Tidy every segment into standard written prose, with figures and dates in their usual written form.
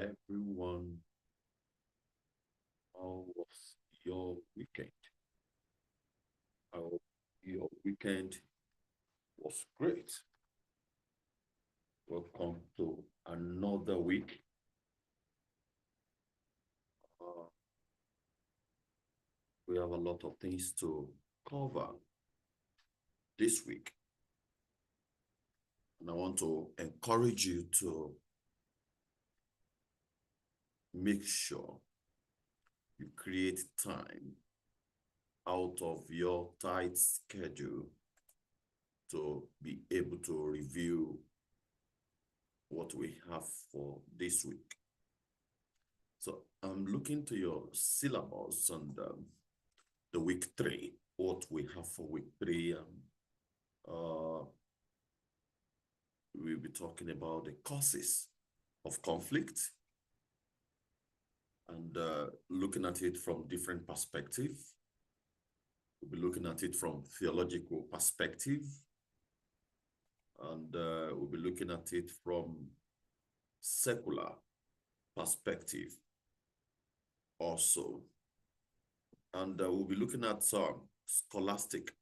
everyone. How was your weekend? I hope your weekend was great. Welcome to another week. Uh, we have a lot of things to cover this week. And I want to encourage you to make sure you create time out of your tight schedule to be able to review what we have for this week. So I'm looking to your syllabus and the week 3, what we have for week 3. We'll be talking about the causes of conflict and looking at it from different perspectives. We'll be looking at it from theological perspective, and we'll be looking at it from secular perspective also. And we'll be looking at scholastic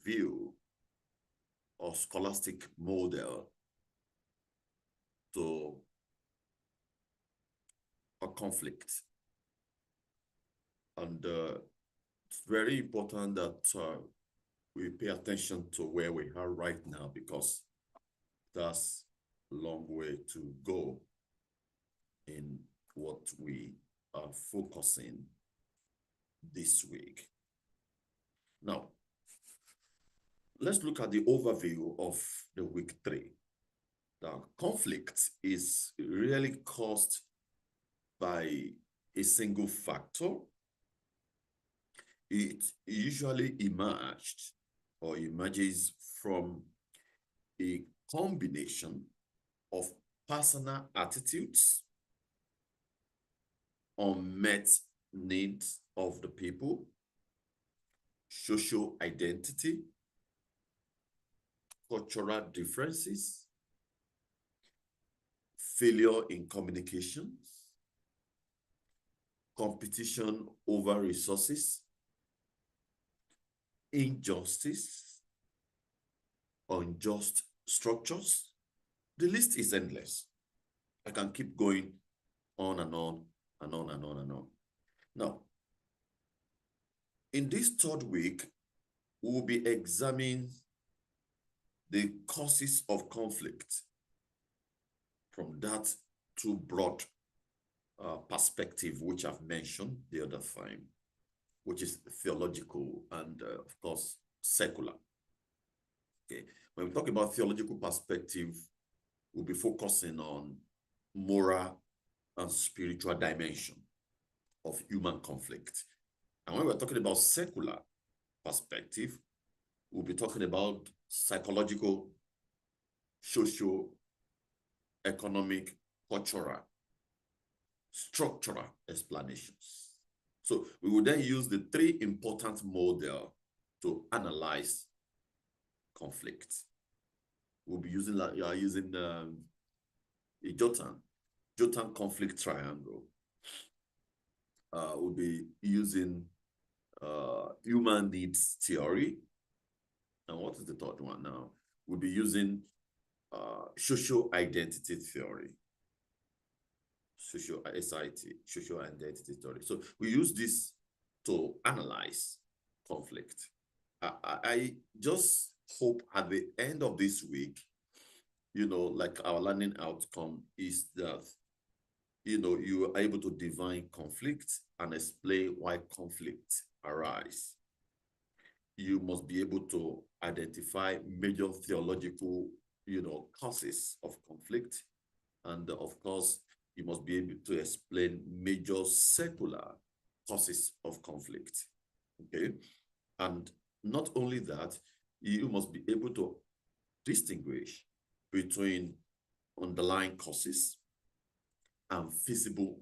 view or scholastic model to a conflict. And it's very important that we pay attention to where we are right now, because that's a long way to go in what we are focusing this week. Now, let's look at the overview of the week 3. The conflict is really caused by a single factor. It usually emerges from a combination of personal attitudes, unmet needs of the people, social identity, cultural differences, failure in communications, competition over resources, injustice, unjust structures. The list is endless. I can keep going on and on and on and on and on. Now, in this 3rd week, we'll be examining the causes of conflict from that 2 broad perspective, which I've mentioned the other time, which is theological and, of course, secular. Okay. When we talk about theological perspective, we'll be focusing on moral and spiritual dimension of human conflict. And when we're talking about secular perspective, we'll be talking about psychological, social, economic, cultural, structural explanations. So we will then use the 3 important models to analyze conflict. We'll be using a Jotan conflict triangle. We'll be using human needs theory. And what is the 3rd one now? We'll be using social identity theory. Social identity theory. So we use this to analyze conflict. I just hope at the end of this week, like our learning outcome is that, you are able to define conflict and explain why conflict arises. You must be able to identify major theological, causes of conflict. And of course, you must be able to explain major secular causes of conflict. Okay. And not only that, you must be able to distinguish between underlying causes and feasible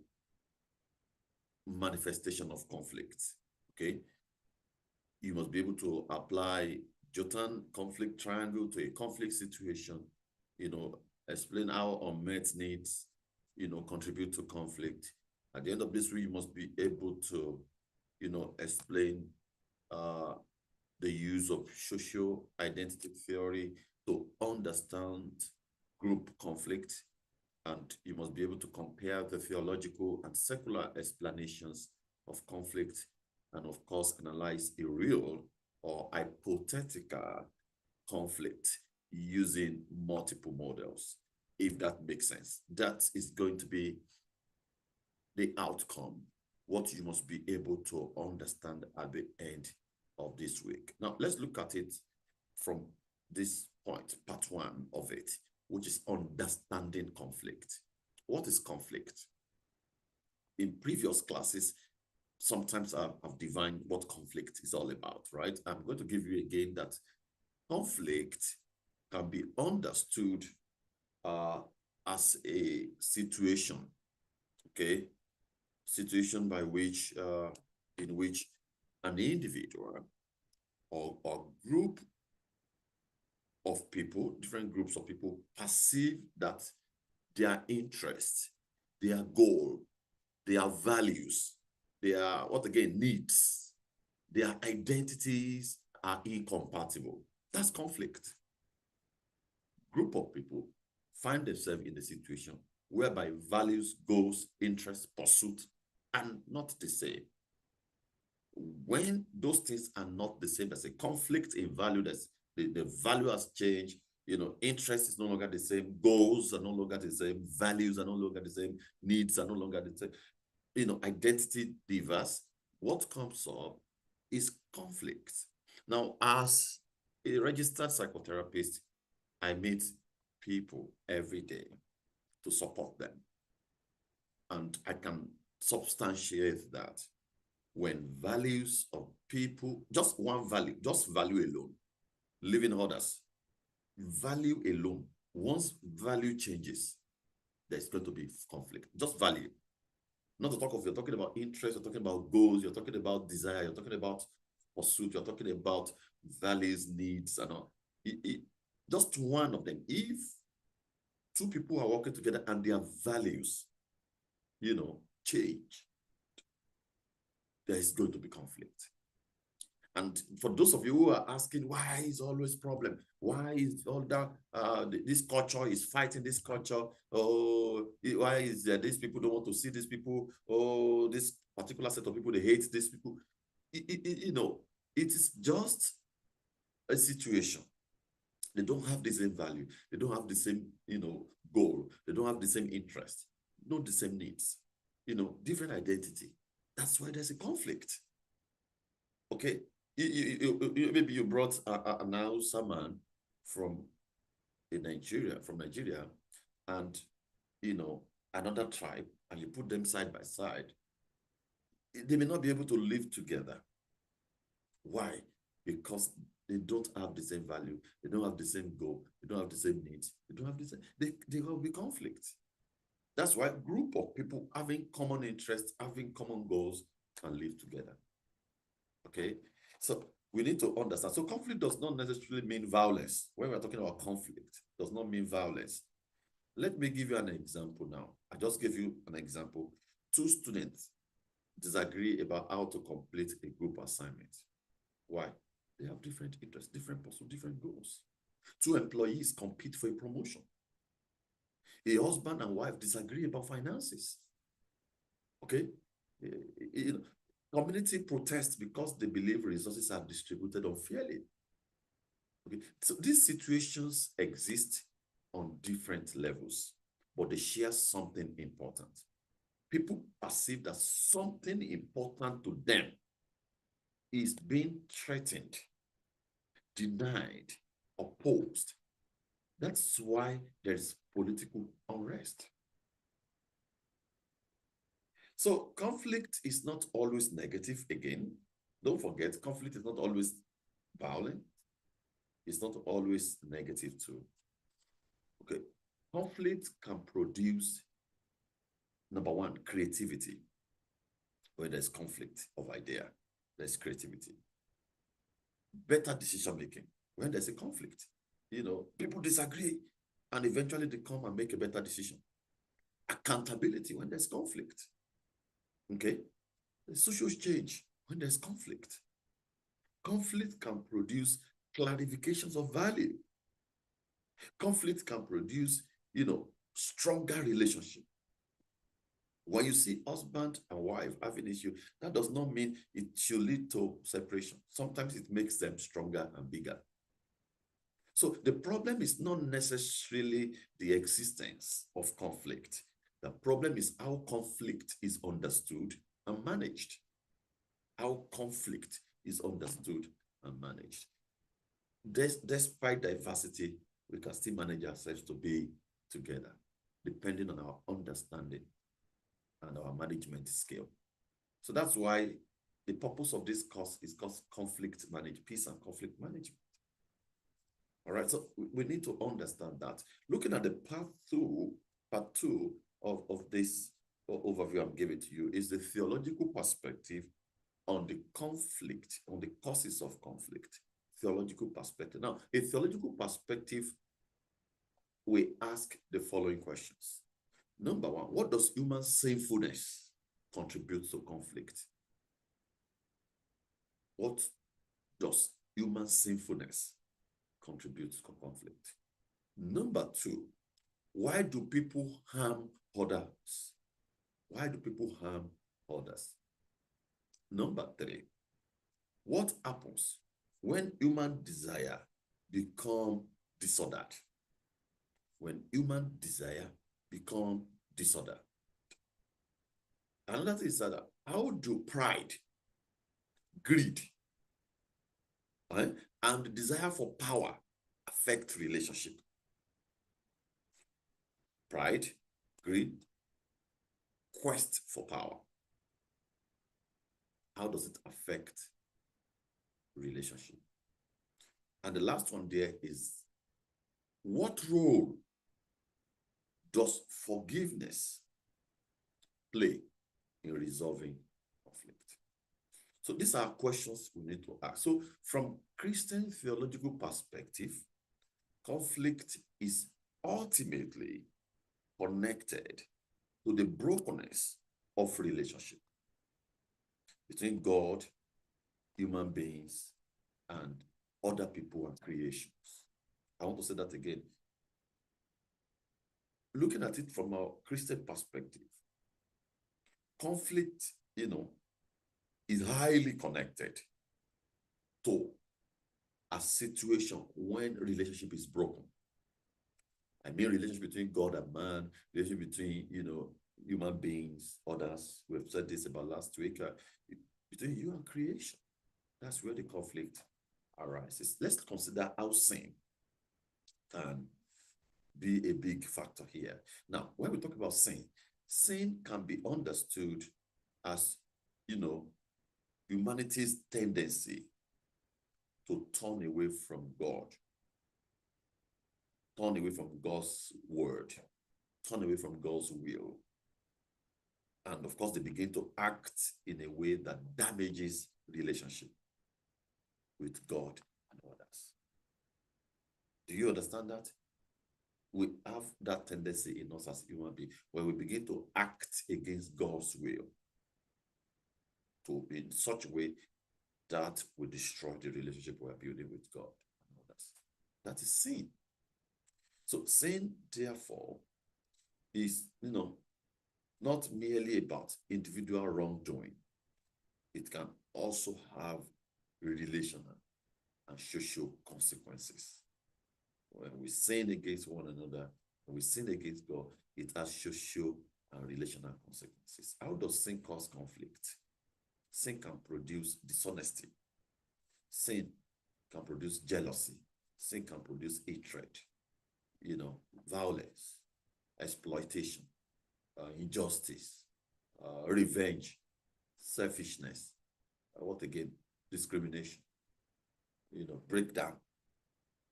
manifestation of conflict. Okay. You must be able to apply Jotan conflict triangle to a conflict situation, explain how unmet needs contribute to conflict. At the end of this week, you must be able to, explain the use of social identity theory to understand group conflict, and you must be able to compare the theological and secular explanations of conflict, and of course, analyze a real or hypothetical conflict using multiple models, if that makes sense. That is going to be the outcome, what you must be able to understand at the end of this week. Now, let's look at it from this point, part one of it, which is understanding conflict. What is conflict? In previous classes, sometimes I've defined what conflict is all about, right? I'm going to give you again that conflict can be understood as a situation, okay? Situation by which, in which an individual or group of people, different groups of people, perceive that their interests, their goal, their values, their, what again, needs, their identities are incompatible. That's conflict. Group of people find themselves in a situation whereby values, goals, interests, pursuit are not the same. When those things are not the same, there's a conflict in value, the value has changed, interest is no longer the same, goals are no longer the same, values are no longer the same, needs are no longer the same, identity diverse. What comes up is conflict. Now, as a registered psychotherapist, I meet people every day to support them. And I can substantiate that when values of people, just one value, just value alone, leaving others, value alone, once value changes, there's going to be conflict. Just value. Not to talk of, you're talking about interest, you're talking about goals, you're talking about desire, you're talking about pursuit, you're talking about values, needs, and all. Just one of them. If two people are working together and their values, change, there is going to be conflict. And for those of you who are asking, why is always problem? Why is all that, this culture is fighting this culture? Oh, why is there these people don't want to see these people? Oh, this particular set of people, they hate these people. It is just a situation. They don't have the same value. They don't have the same, goal. They don't have the same interest, not the same needs, different identity. That's why there's a conflict. Okay? Maybe you brought an Hausa man from Nigeria, and, another tribe, and you put them side by side. They may not be able to live together. Why? Because they don't have the same value, they don't have the same goal, they don't have the same needs, they don't have the same, they will be conflict. That's why a group of people having common interests, having common goals can live together. Okay, so we need to understand. So conflict does not necessarily mean violence. When we're talking about conflict, it does not mean violence. Let me give you an example now. I just gave you an example. Two students disagree about how to complete a group assignment. Why? They have different interests, different pursuits, different goals. Two employees compete for a promotion. A husband and wife disagree about finances. Okay? Community protests because they believe resources are distributed unfairly. Okay? So these situations exist on different levels, but they share something important. People perceive that something important to them is being threatened, denied, opposed. That's why there's political unrest. So conflict is not always negative again. Don't forget, conflict is not always violent. It's not always negative too. Okay, conflict can produce, number one, creativity. When there's conflict of idea, there's creativity. Better decision making. When there's a conflict, people disagree, and eventually they come and make a better decision. accountability when there's conflict. Okay? There's social change when there's conflict. Conflict can produce clarifications of value. Conflict can produce, stronger relationship. When you see husband and wife having issue, that does not mean it should lead to separation. Sometimes it makes them stronger and bigger. So the problem is not necessarily the existence of conflict. The problem is how conflict is understood and managed. How conflict is understood and managed. Despite diversity, we can still manage ourselves to be together, depending on our understanding and our management skill. So that's why the purpose of this course is called conflict management, peace and conflict management. All right, so we need to understand that. Looking at the part two of this overview I'm giving to you is the theological perspective on the conflict, on the causes of conflict. Theological perspective. Now, a theological perspective, we ask the following questions. Number one, what does human sinfulness contribute to conflict? What does human sinfulness contribute to conflict? Number two, why do people harm others? Why do people harm others? Number three, what happens when human desire become disordered? When human desire become disordered. Another thing is that how do pride, greed, and the desire for power affect relationship? Pride, greed, quest for power. How does it affect relationship? And the last one there is, what role does forgiveness play in resolving conflict? So these are questions we need to ask. So from Christian theological perspective, conflict is ultimately connected to the brokenness of relationship between God, human beings, and other people and creations. I want to say that again. Looking at it from a Christian perspective, conflict, is highly connected to a situation when relationship is broken. I mean, relationship between God and man, relationship between, human beings, others. We've said this about last week, between you and creation. That's where the conflict arises. Let's consider how sin can be a big factor here. Now, when we talk about sin, sin can be understood as, humanity's tendency to turn away from God, turn away from God's word, turn away from God's will. And of course, they begin to act in a way that damages relationship with God and others. Do you understand that? We have that tendency in us as human beings when we begin to act against God's will in such a way that will destroy the relationship we're building with God and others. That is sin. So sin, therefore, is, not merely about individual wrongdoing. It can also have relational and social consequences. When we sin against one another, when we sin against God, it has social and relational consequences. How does sin cause conflict? Sin can produce dishonesty. Sin can produce jealousy. Sin can produce hatred, violence, exploitation, injustice, revenge, selfishness, what again? Discrimination, breakdown.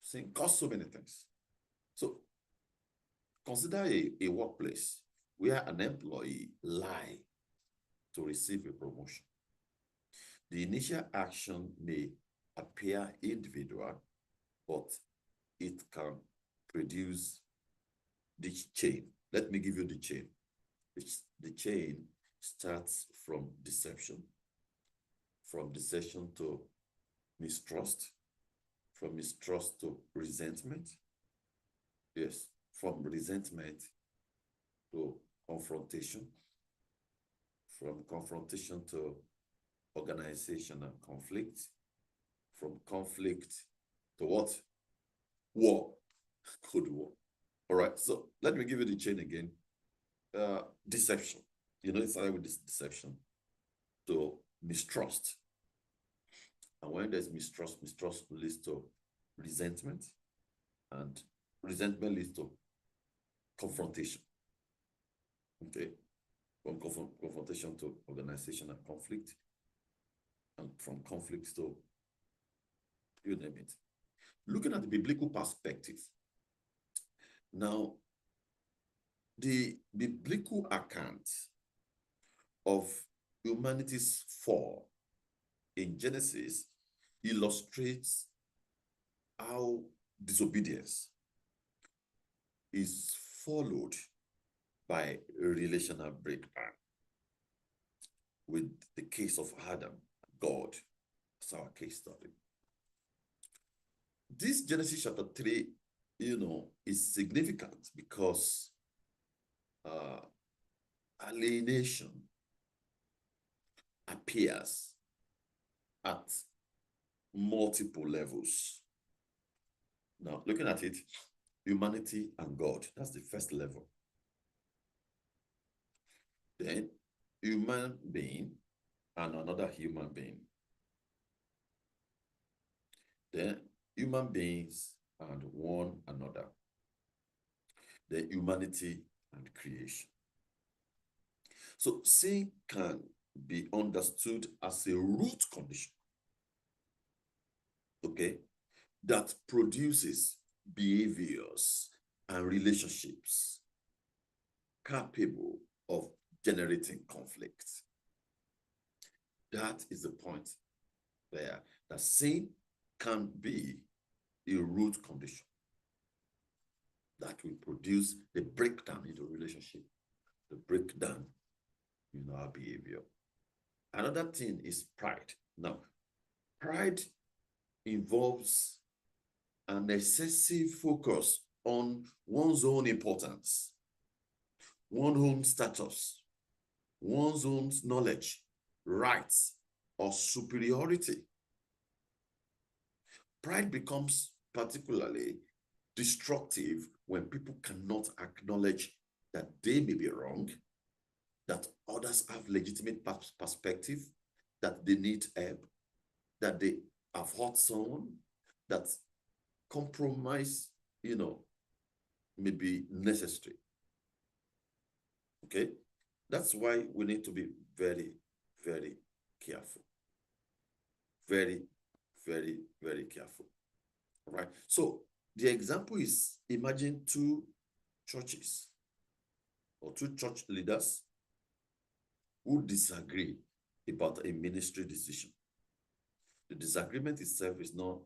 Sin causes so many things. So consider a workplace where an employee lies to receive a promotion. The initial action may appear individual, but it can produce the chain. Let me give you the chain. The chain starts from deception to mistrust, from mistrust to resentment. Yes, from resentment to confrontation, from confrontation to organization and conflict, from conflict to what? War. Cold war. All right, so let me give you the chain again. Deception. It started with this deception to mistrust. And when there's mistrust leads to resentment, and resentment leads to confrontation. Okay, from confrontation to organization and conflict, and from conflict to you name it. Looking at the biblical perspective, now the biblical account of humanity's fall in Genesis illustrates how disobedience is followed by a relational breakdown. With the case of Adam, God, that's our case study. This Genesis chapter 3, is significant because alienation appears at multiple levels. Now, looking at it, humanity and God, that's the first level. Then, human being and another human being. Then, human beings and one another. Then, humanity and creation. So, sin can be understood as a root condition, okay, that produces behaviors and relationships capable of generating conflict. That is the point there, that sin can be a root condition that will produce the breakdown in the relationship, the breakdown in our behavior. Another thing is pride. Now, pride involves an excessive focus on one's own importance, one's own status, one's own knowledge, rights, or superiority. Pride becomes particularly destructive when people cannot acknowledge that they may be wrong, that others have legitimate perspective, that they need help, that they have hurt someone, that compromise, may be necessary. Okay? That's why we need to be very, very careful. Very, very, very careful. All right? So the example is, imagine two churches or two church leaders who disagree about a ministry decision. The disagreement itself is not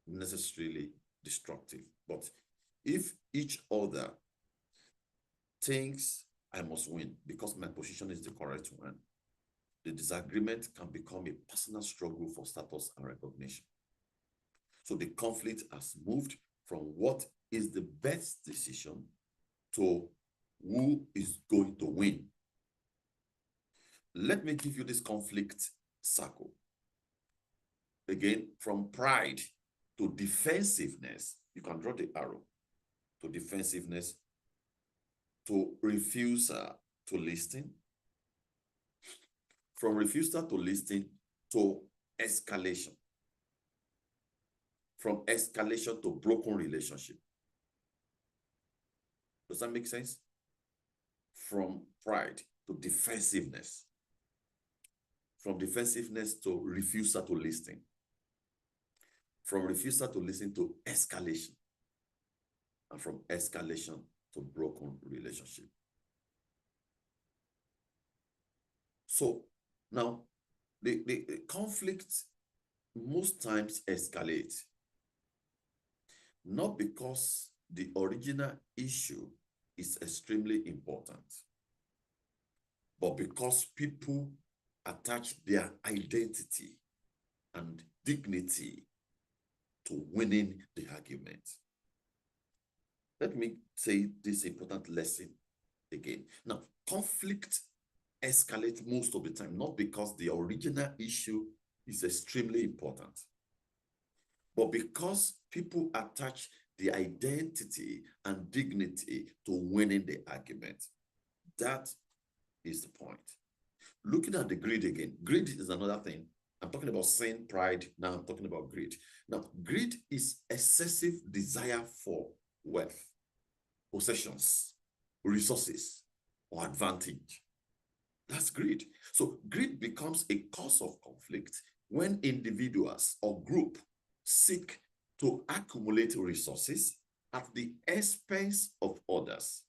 necessarily destructive, but if each other thinks I must win because my position is the correct one, the disagreement can become a personal struggle for status and recognition. So the conflict has moved from what is the best decision to who is going to win. Let me give you this conflict circle. Again, from pride to defensiveness, you can draw the arrow to defensiveness, to refusal to listen, from refusal to listen to escalation, from escalation to broken relationship. Does that make sense? From pride to defensiveness, from defensiveness to refusal to listen, from refusal to listen to escalation, and from escalation to broken relationship. So now the conflict most times escalates, not because the original issue is extremely important, but because people attach their identity and dignity to winning the argument. Let me say this important lesson again. Now, conflict escalates most of the time, not because the original issue is extremely important, but because people attach the identity and dignity to winning the argument. That is the point. Looking at the greed again, greed is another thing. I'm talking about sin, pride. Now I'm talking about greed. Now, greed is excessive desire for wealth, possessions, resources, or advantage. That's greed. So greed becomes a cause of conflict when individuals or group seek to accumulate resources at the expense of others.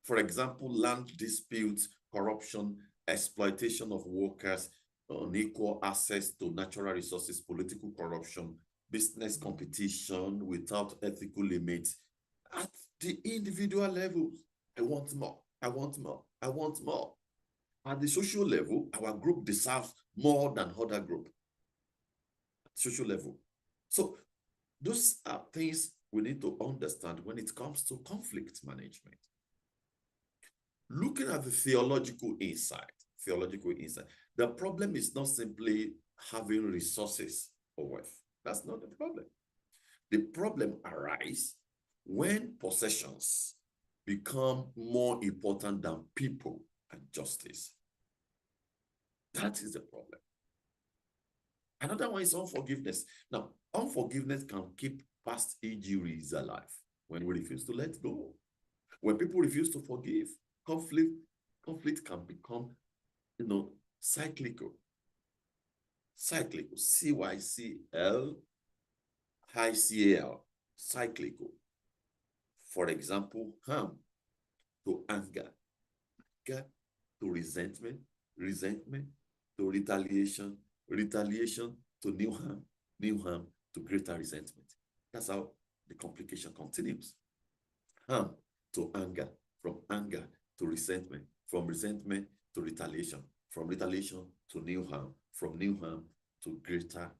For example, land disputes, corruption, exploitation of workers, unequal access to natural resources, political corruption, business competition without ethical limits. At the individual level, I want more, I want more, I want more. At the social level, our group deserves more than other group. At social level. So those are things we need to understand when it comes to conflict management. Looking at the theological insight, the problem is not simply having resources or wealth. That's not the problem. The problem arises when possessions become more important than people and justice. That is the problem. Another one is unforgiveness. Now, unforgiveness can keep past injuries alive when we refuse to let go. When people refuse to forgive, conflict can become, cyclical. Cyclical, C-Y-C-L, I-C-A-L, cyclical. For example, harm to anger to resentment to retaliation to new harm to greater resentment. That's how the complication continues. Harm to anger, from anger to resentment, from resentment to retaliation, from retaliation to new harm, from new harm to greater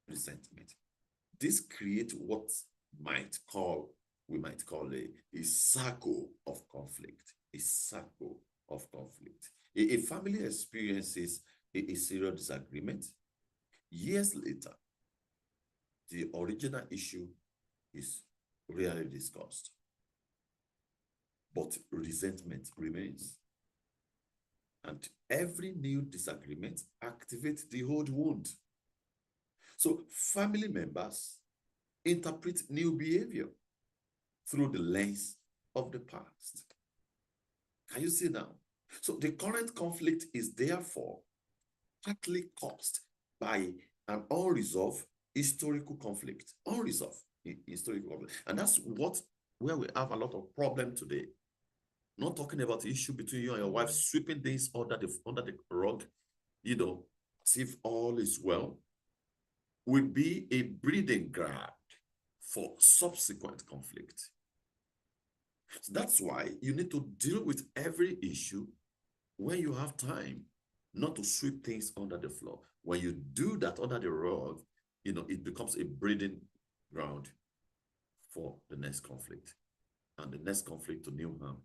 resentment. This creates what we might call a circle of conflict, a circle of conflict. A family experiences a serious disagreement. Years later, the original issue is rarely discussed, but resentment remains. And every new disagreement activates the old wound. So family members interpret new behavior through the lens of the past. Can you see now? So the current conflict is therefore partly caused by an unresolved historical conflict. Unresolved historical conflict. And that's where we have a lot of problem today. Not talking about the issue between you and your wife, sweeping things under the rug, as if all is well, will be a breeding ground for subsequent conflict. So that's why you need to deal with every issue when you have time, not to sweep things under the floor. When you do that under the rug, it becomes a breeding ground for the next conflict. And the next conflict to new harm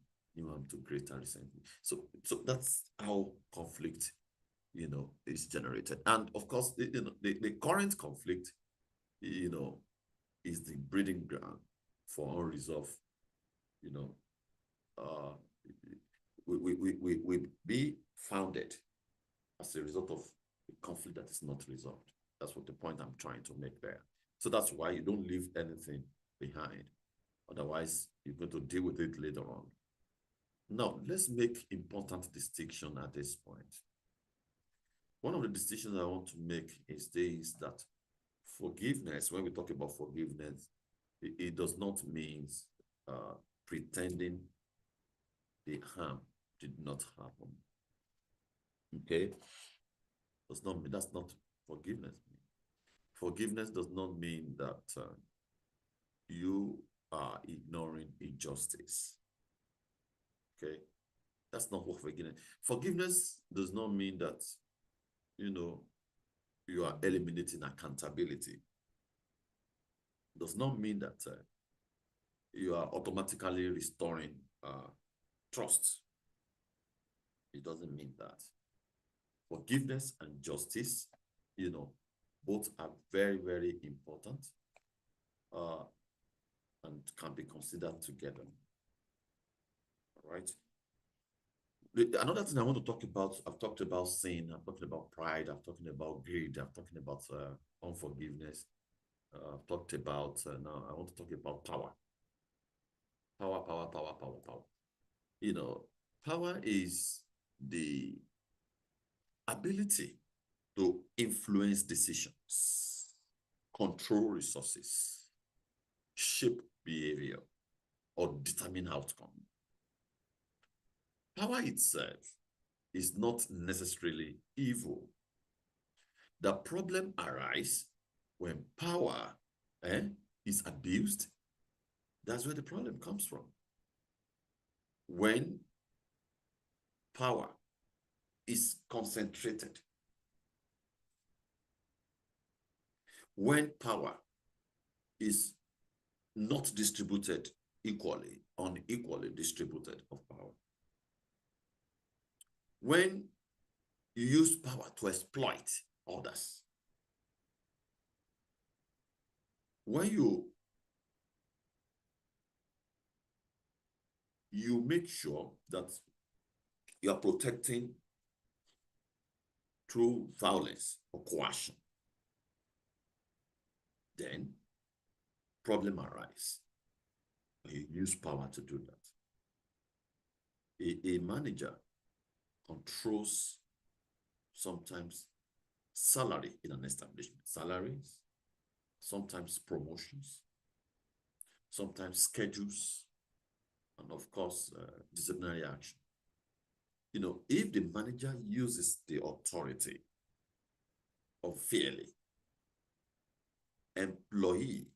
to greater resentment. So that's how conflict, is generated. And of course, the current conflict, is the breeding ground for unresolved, we be founded as a result of a conflict that is not resolved. That's what the point I'm trying to make there. So that's why you don't leave anything behind. Otherwise, you're going to deal with it later on. Now, let's make important distinction at this point. One of the distinctions I want to make is this, that forgiveness, when we talk about forgiveness, it does not mean pretending the harm did not happen. Okay? That's not forgiveness. Forgiveness does not mean that you are ignoring injustice. Okay? That's not what forgiveness. Forgiveness does not mean that, you are eliminating accountability. Does not mean that you are automatically restoring trust. It doesn't mean that. Forgiveness and justice, both are very, very important and can be considered together. All right. Another thing I want to talk about, I've talked about sin, I've talked about pride, I've talked about greed, I've talked about unforgiveness. I've talked about, now I want to talk about power. Power. Power is the ability to influence decisions, control resources, shape behavior, or determine outcome. Power itself is not necessarily evil. The problem arises when power is abused. That's where the problem comes from. When power is concentrated, when power is not distributed equally, unequally distributed of power, when you use power to exploit others, when you make sure that you are protecting through violence or coercion, then problem arise. You use power to do that. A manager controls sometimes salary in an establishment, salaries, sometimes promotions, sometimes schedules, and of course, disciplinary action. If the manager uses the authority unfairly, employee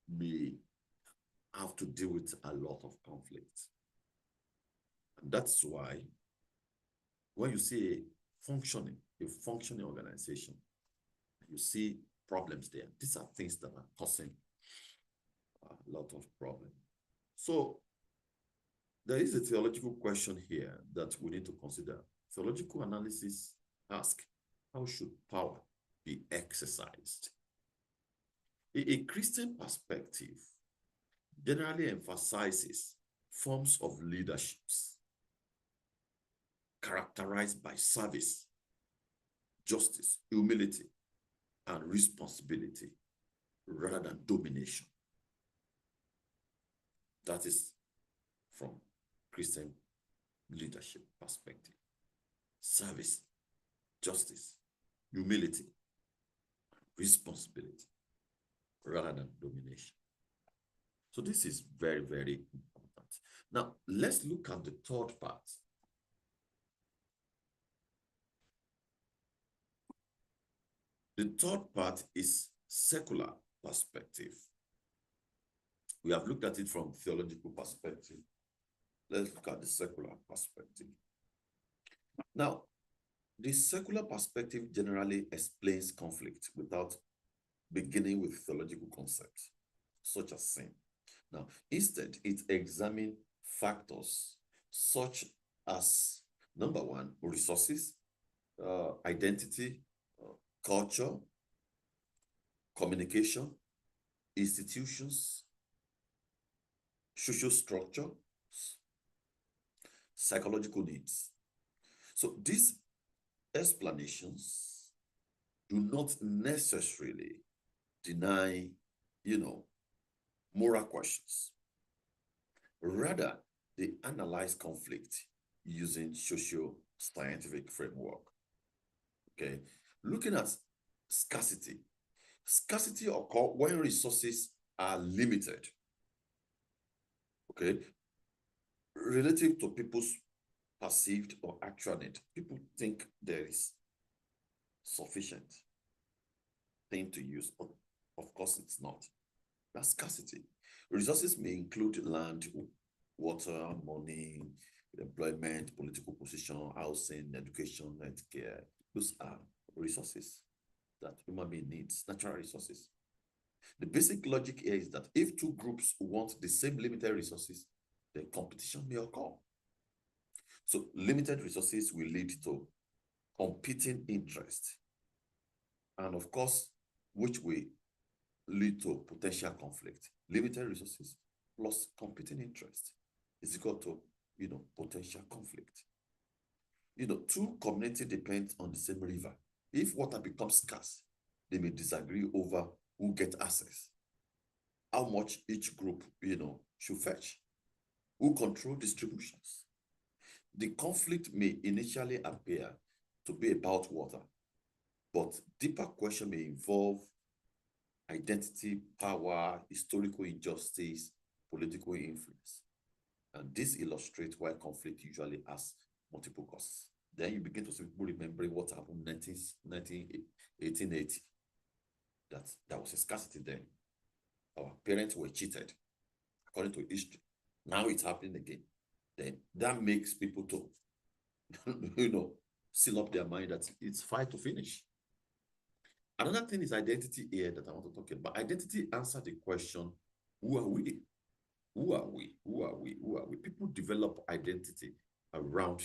may have to deal with a lot of conflict. And that's why when you see a functioning organization, you see problems there. These are things that are causing a lot of problems. So there is a theological question here that we need to consider. Theological analysis asks, how should power be exercised? A Christian perspective generally emphasizes forms of leaderships characterized by service, justice, humility, and responsibility rather than domination. That is from Christian leadership perspective. Service, justice, humility, responsibility rather than domination. So this is very, very important. Now, let's look at the third part. The third part is secular perspective. We have looked at it from theological perspective. Let's look at the secular perspective. Now, the secular perspective generally explains conflict without beginning with theological concepts, such as sin. Now, instead, it examines factors such as, number one, resources, identity, culture, communication, institutions, social structure, psychological needs. So these explanations do not necessarily deny, moral questions. Rather, they analyze conflict using socio-scientific framework. Okay, looking at scarcity. Scarcity occurs when resources are limited. Okay, relative to people's perceived or actual need. People think there is sufficient thing to use, but of course it's not. That's scarcity. Resources may include land, water, money, employment, political position, housing, education, healthcare. Those are resources that human being needs, natural resources. The basic logic here is that if two groups want the same limited resources, then competition may occur. So limited resources will lead to competing interest. And of course, which will lead to potential conflict. Limited resources plus competing interest is equal to, potential conflict. Two communities depend on the same river. If water becomes scarce, they may disagree over who gets access, how much each group, should fetch, who control distributions. The conflict may initially appear to be about water, but deeper question may involve identity, power, historical injustice, political influence. And this illustrates why conflict usually has multiple causes. Then you begin to see people remembering what happened in 1880. That there was a scarcity then. Our parents were cheated, according to history. Now it's happening again. Then that makes people to, seal up their mind that it's fight to finish. Another thing is identity here that I want to talk about. Identity answers the question, who are we? Who are we? Who are we? Who are we? People develop identity around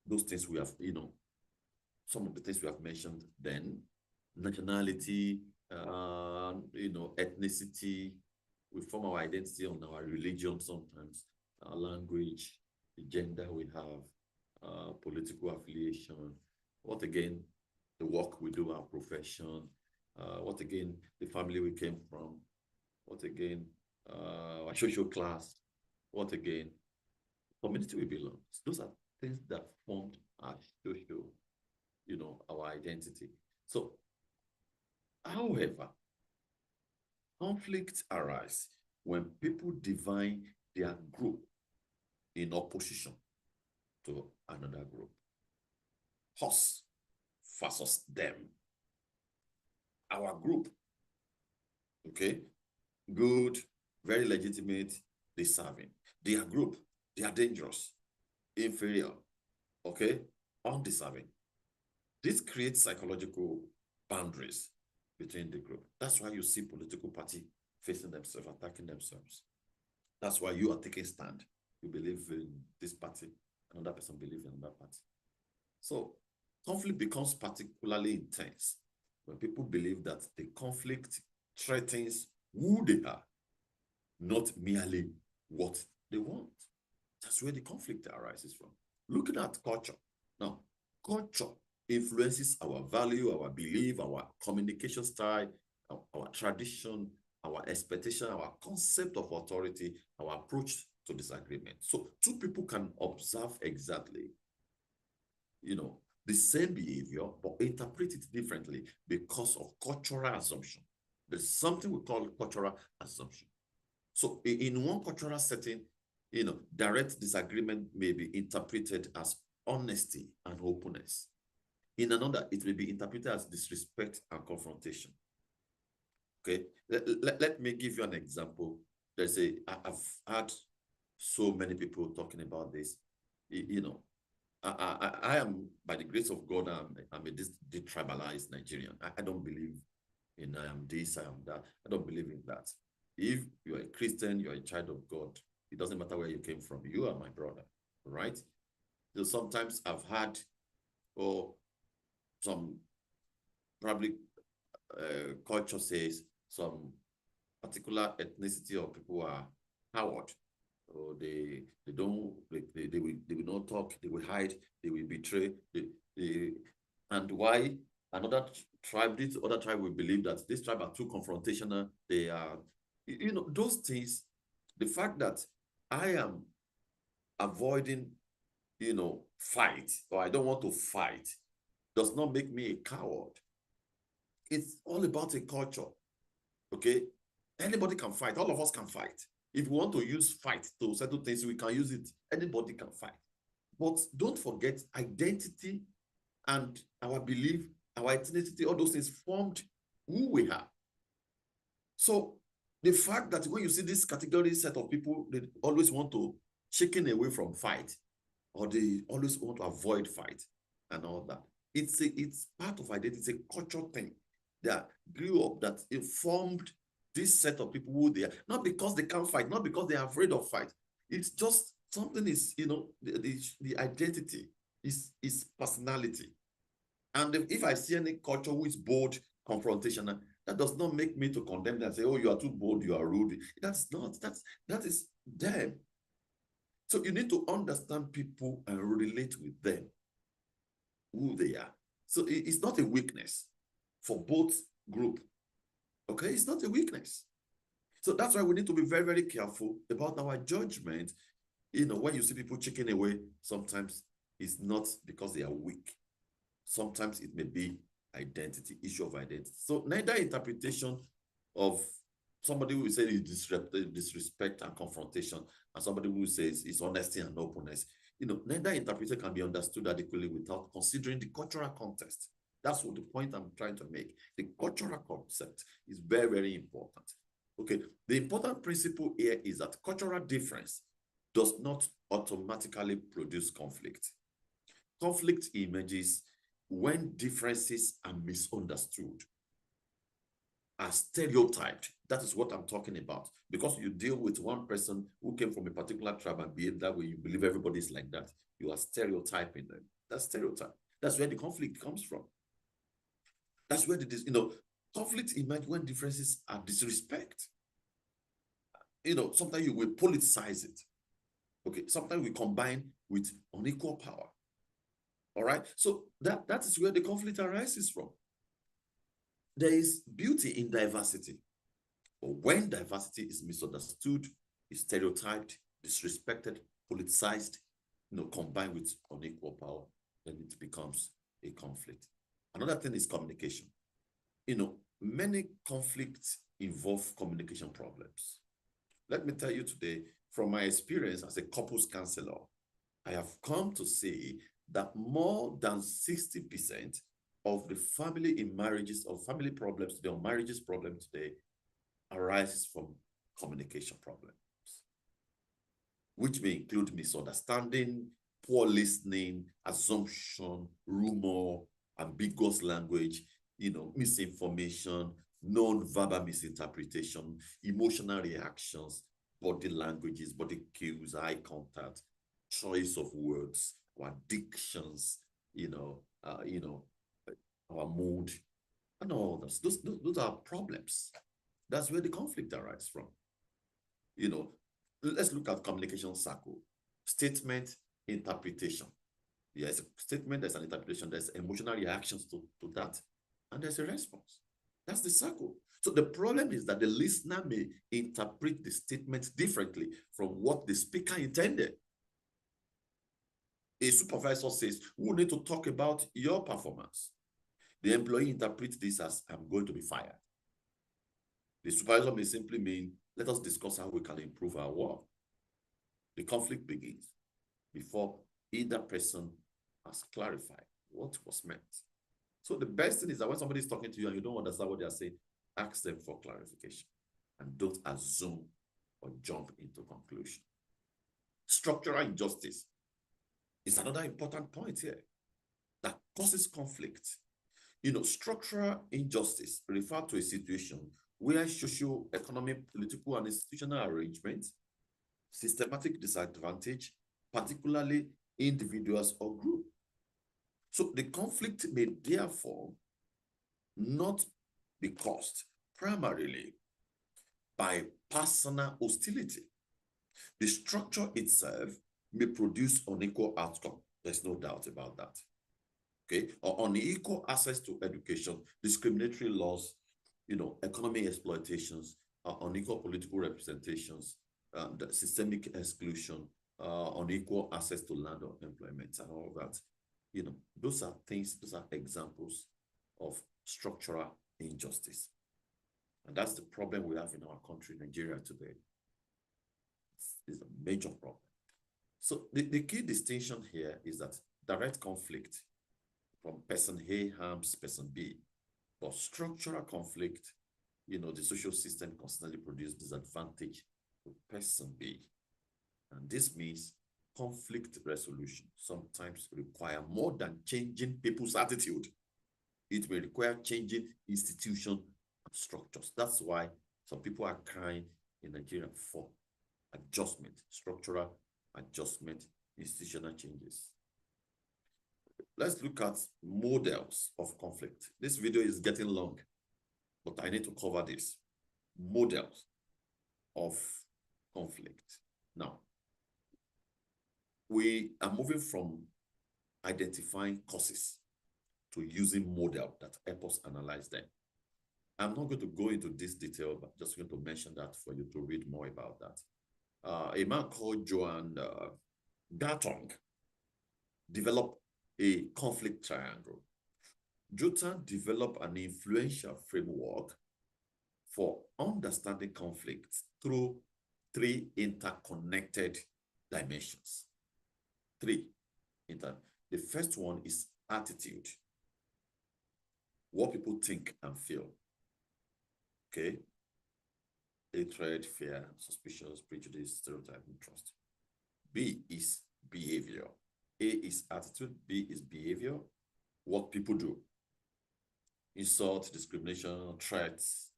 those things we have, some of the things we have mentioned then. Nationality, ethnicity. We form our identity on our religion sometimes, our language, the gender we have, political affiliation. What again? The work we do, our profession. What again? The family we came from. What again? Our social class. What again? Community we belong. Those are things that formed our social, our identity. So, however, conflicts arise when people define their group in opposition to another group. Us versus them. Our group, okay, good, very legitimate, deserving. Their group, they are dangerous, inferior, okay, undeserving. This creates psychological boundaries between the group. That's why you see political party facing themselves, attacking themselves. That's why you are taking stand. You believe in this party, another person believes in another party. So conflict becomes particularly intense when people believe that the conflict threatens who they are, not merely what they want. That's where the conflict arises from. Looking at culture. Now, culture influences our value, our belief, our communication style, our tradition, our expectation, our concept of authority, our approach to disagreement. So two people can observe exactly, the same behavior, but interpret it differently because of cultural assumption. There's something we call cultural assumption. So in one cultural setting, direct disagreement may be interpreted as honesty and openness. In another, it may be interpreted as disrespect and confrontation. Okay, let me give you an example. I've had so many people talking about this. I am, by the grace of God, I'm a detribalized Nigerian. I don't believe in I am this, I am that. I don't believe in that. If you're a Christian, you're a child of God, it doesn't matter where you came from. You are my brother, right? So sometimes I've had, some probably culture says some particular ethnicity or people are coward. Or they will not talk, they will hide, they will betray. And why another tribe, this other tribe will believe that this tribe are too confrontational. They are, those things, the fact that I am avoiding, fight, or I don't want to fight, does not make me a coward. It's all about a culture, okay? Anybody can fight. All of us can fight. If we want to use fight to settle things, we can use it. Anybody can fight. But don't forget, identity and our belief, our ethnicity, all those things formed who we are. So the fact that when you see this category set of people, they always want to chicken away from fight, or they always want to avoid fight and all that. It's part of identity. It's a cultural thing that grew up, that informed this set of people who they are, not because they can't fight, not because they are afraid of fight. It's just something is, the identity is personality. And if I see any culture who is bold, confrontational, that does not make me to condemn them and say, oh, you are too bold, you are rude. That is them. So you need to understand people and relate with them, who they are. So it's not a weakness for both group. Okay, it's not a weakness. So that's why we need to be very, very careful about our judgment. When you see people chicken away, sometimes it's not because they are weak. Sometimes it may be issue of identity. So neither interpretation of somebody who will say is disrespect and confrontation, and somebody who says it's honesty and openness. Neither interpretation can be understood adequately without considering the cultural context. That's what the point I'm trying to make. The cultural concept is very, very important. Okay, the important principle here is that cultural difference does not automatically produce conflict. Conflict emerges when differences are misunderstood, are stereotyped. That is what I'm talking about. Because you deal with one person who came from a particular tribe and behave that way, you believe everybody's like that. You are stereotyping them. That's stereotype. That's where the conflict comes from. That's where conflict emerges when differences are disrespect. Sometimes you will politicize it. Okay, sometimes we combine with unequal power. All right, so that is where the conflict arises from. There is beauty in diversity, but when diversity is misunderstood, is stereotyped, disrespected, politicized, combined with unequal power, then it becomes a conflict. Another thing is communication. Many conflicts involve communication problems. Let me tell you today, from my experience as a couples counselor, I have come to see that more than 60% of the family in marriages or family problems today, or marriages problem today, arises from communication problems, which may include misunderstanding, poor listening, assumption, rumor, ambiguous language, misinformation, non-verbal misinterpretation, emotional reactions, body languages, body cues, eye contact, choice of words, our dictions, our mood, and all those. Those are problems. That's where the conflict arises from. Let's look at communication circle. Statement, interpretation. There's a statement, there's an interpretation, there's emotional reactions to that, and there's a response. That's the circle. So the problem is that the listener may interpret the statement differently from what the speaker intended. A supervisor says, we need to talk about your performance. The employee interprets this as, I'm going to be fired. The supervisor may simply mean, let us discuss how we can improve our work. The conflict begins before either person has clarified what was meant. So the best thing is that when somebody is talking to you and you don't understand what they are saying, ask them for clarification and don't assume or jump into conclusion. Structural injustice is another important point here that causes conflict. Structural injustice refers to a situation where social, economic, political, and institutional arrangements, systematic disadvantage, particularly individuals or groups. So the conflict may therefore not be caused primarily by personal hostility. The structure itself may produce unequal outcome. There's no doubt about that. Okay, or unequal access to education, discriminatory laws, economic exploitations, unequal political representations, systemic exclusion, unequal access to land or employment, and all that. Those are examples of structural injustice. And that's the problem we have in our country, Nigeria, today. It's a major problem. So the key distinction here is that direct conflict from person A harms person B, but structural conflict, the social system constantly produces disadvantage to person B. And this means conflict resolution sometimes require more than changing people's attitude. It may require changing institution and structures. That's why some people are crying in Nigeria for adjustment, structural adjustment, institutional changes. Let's look at models of conflict. This video is getting long, but I need to cover this. Models of conflict. Now, we are moving from identifying causes to using model that help us analyze them. I'm not going to go into this detail, but just going to mention that for you to read more about that. A man called Joan Gartung developed a conflict triangle. Jotan developed an influential framework for understanding conflicts through 3 interconnected dimensions. The first one is attitude. What people think and feel. Okay? Hatred, fear, suspicion, prejudice, stereotype, and trust. B is behavior. A is attitude, B is behavior. What people do. Insult, discrimination, threats,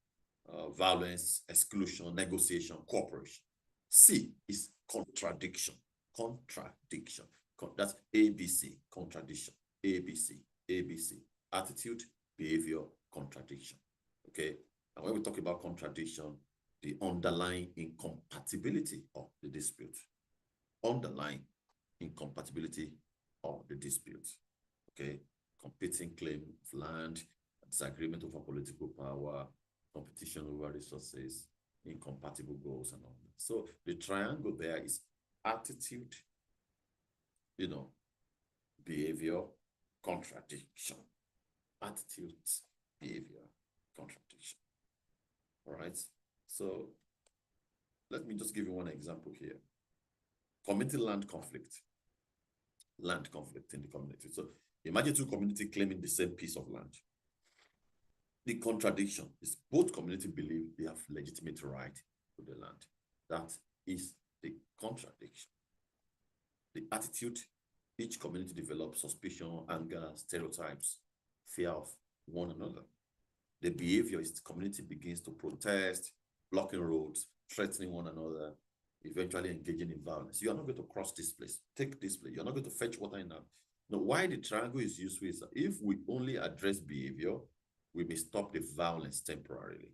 violence, exclusion, negotiation, cooperation. C is contradiction. Contradiction. That's ABC, contradiction. ABC, ABC. Attitude, behavior, contradiction. Okay? And when we talk about contradiction, the underlying incompatibility of the dispute. Underlying incompatibility of the dispute. Okay? Competing claim of land, disagreement over political power, competition over resources, incompatible goals, and all that. So the triangle there is attitude, behavior, contradiction. Attitude, behavior, contradiction. All right. So let me just give you one example here. Community land conflict. Land conflict in the community. So imagine 2 communities claiming the same piece of land. The contradiction is both communities believe they have legitimate right to the land. That is the contradiction. The attitude, each community develops suspicion, anger, stereotypes, fear of one another. The behavior is the community begins to protest, blocking roads, threatening one another, eventually engaging in violence. You are not going to cross this place. Take this place. You're not going to fetch water in that. Now, why the triangle is useful is that if we only address behavior, we may stop the violence temporarily.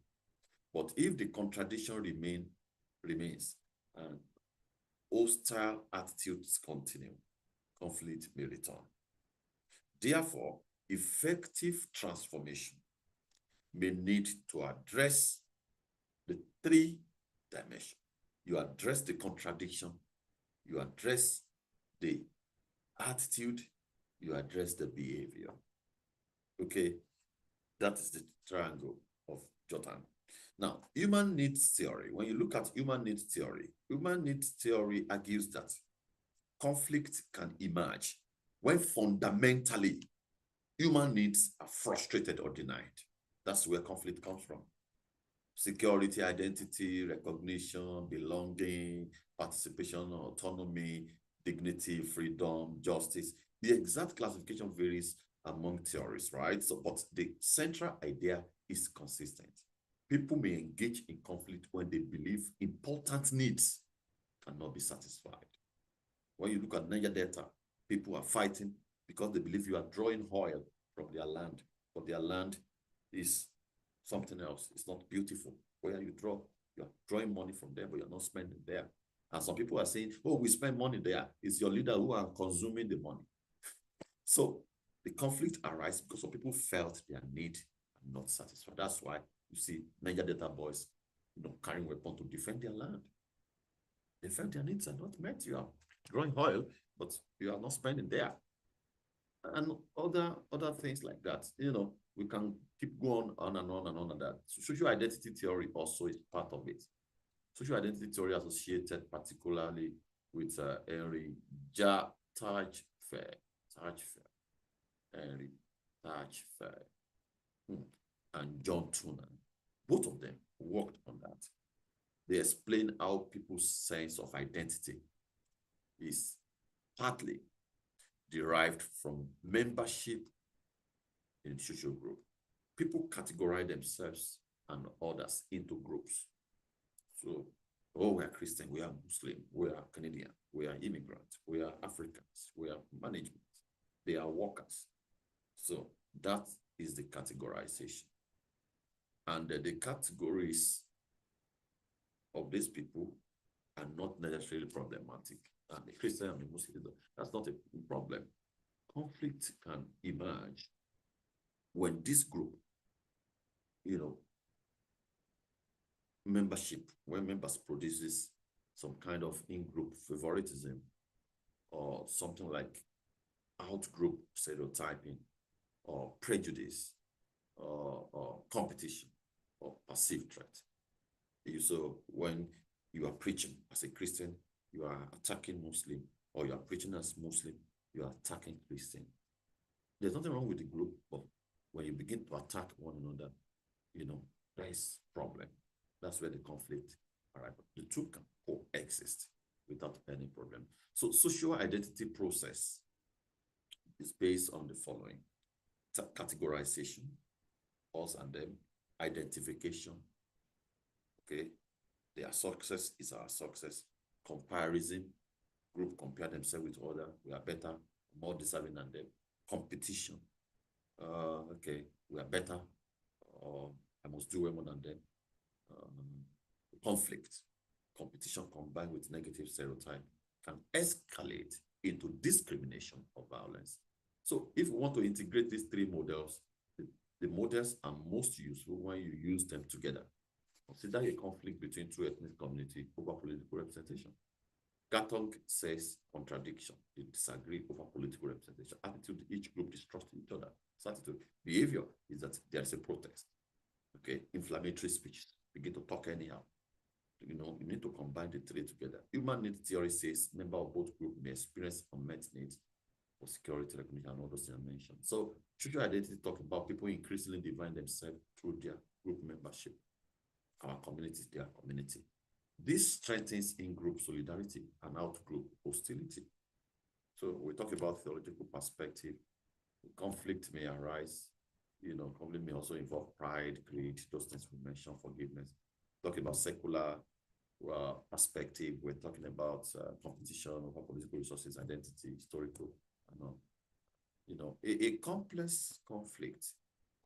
But if the contradiction remains and hostile attitudes continue, conflict may return. Therefore, effective transformation may need to address the 3 dimensions. You address the contradiction, you address the attitude, you address the behavior. Okay, that is the triangle of Jotan. Now, human needs theory. When you look at human needs theory argues that conflict can emerge when fundamentally human needs are frustrated or denied. That's where conflict comes from. Security, identity, recognition, belonging, participation, autonomy, dignity, freedom, justice. The exact classification varies among theories, right? So, but the central idea is consistent. People may engage in conflict when they believe important needs cannot be satisfied. When you look at Niger Delta, people are fighting because they believe you are drawing oil from their land, but their land is something else. It's not beautiful. Where you are drawing money from there, but you're not spending there. And some people are saying, oh, we spend money there. It's your leader who are consuming the money. So the conflict arises because some people felt their need and not satisfied. That's why you see Niger Delta boys, carrying weapons to defend their land. They felt their needs are not met. You are drawing oil, but you are not spending there. And other things like that. We can keep going on and on and on and that. So social identity theory also is part of it. Social identity theory associated particularly with Henry Tajfer. Henry Tajfer and John Tunan. Both of them worked on that. They explain how people's sense of identity is partly derived from membership in social group. People categorize themselves and others into groups. So, oh, we are Christian, we are Muslim, we are Canadian, we are immigrants, we are Africans, we are management, they are workers. So that is the categorization. And the categories of these people are not necessarily problematic. And the Christian and the Muslim, that's not a problem. Conflict can emerge when this group, membership, when members produces some kind of in-group favoritism or something like out-group stereotyping or prejudice or competition or perceived threat. So when you are preaching as a Christian, you are attacking Muslim, or you are preaching as Muslim, you are attacking Christian. There's nothing wrong with the group, but when you begin to attack one another, there is problem. That's where the conflict arrives. The two can coexist without any problem. So social identity process is based on the following: categorization, us and them, identification. Okay, their success is our success. Comparison, group compare themselves with other, we are better, more deserving than them. Competition, okay, we are better, I must do way more than them. Conflict, competition combined with negative stereotype can escalate into discrimination or violence. So if we want to integrate these three models, the models are most useful when you use them together. Consider a conflict between two ethnic communities over political representation. Gattung says contradiction. They disagree over political representation. Attitude, each group distrusts each other. Attitude, behavior is that there is a protest. Okay, inflammatory speech, begin to talk anyhow. You need to combine the three together. Human need theory says members of both groups may experience unmet needs for security, recognition, and all those things I mentioned. So social identity talk about people increasingly define themselves through their group membership. Our community is their community. This strengthens in-group solidarity and out-group hostility. So we talk about theological perspective. Conflict may arise. Conflict may also involve pride, greed, those things we mentioned, forgiveness. Talking about secular perspective, we're talking about competition over political resources, identity, historical. A complex conflict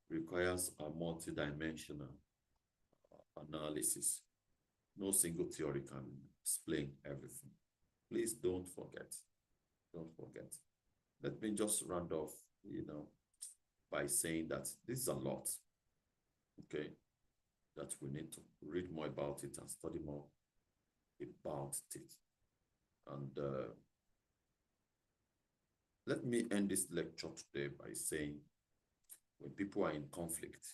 requires a multidimensional analysis. No single theory can explain everything. Please don't forget. Don't forget. Let me just round off, by saying that this is a lot, okay, that we need to read more about it and study more about it. And let me end this lecture today by saying, when people are in conflict,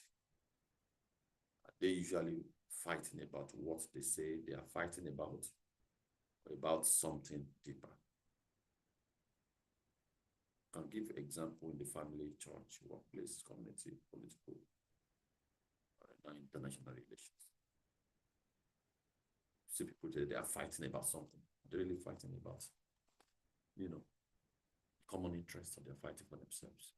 they usually fighting about what they say they are fighting about something deeper. I can give example in the family, church, workplace, community, political, and international relations. See people today, they are fighting about something. They're really fighting about, common interests, or they're fighting for themselves.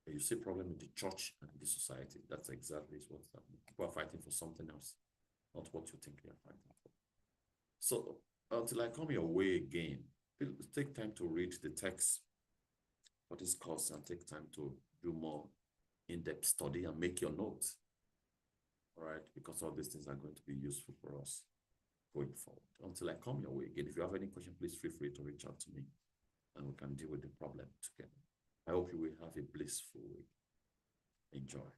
And you see problem in the church and in the society. That's exactly what's happening. People are fighting for something else, not what you think they are fighting for. So until I come your way again, take time to read the text for this course and take time to do more in-depth study and make your notes. All right, because all these things are going to be useful for us going forward. Until I come your way again, if you have any question, please feel free to reach out to me and we can deal with the problem together. I hope you will have a blissful week. Enjoy.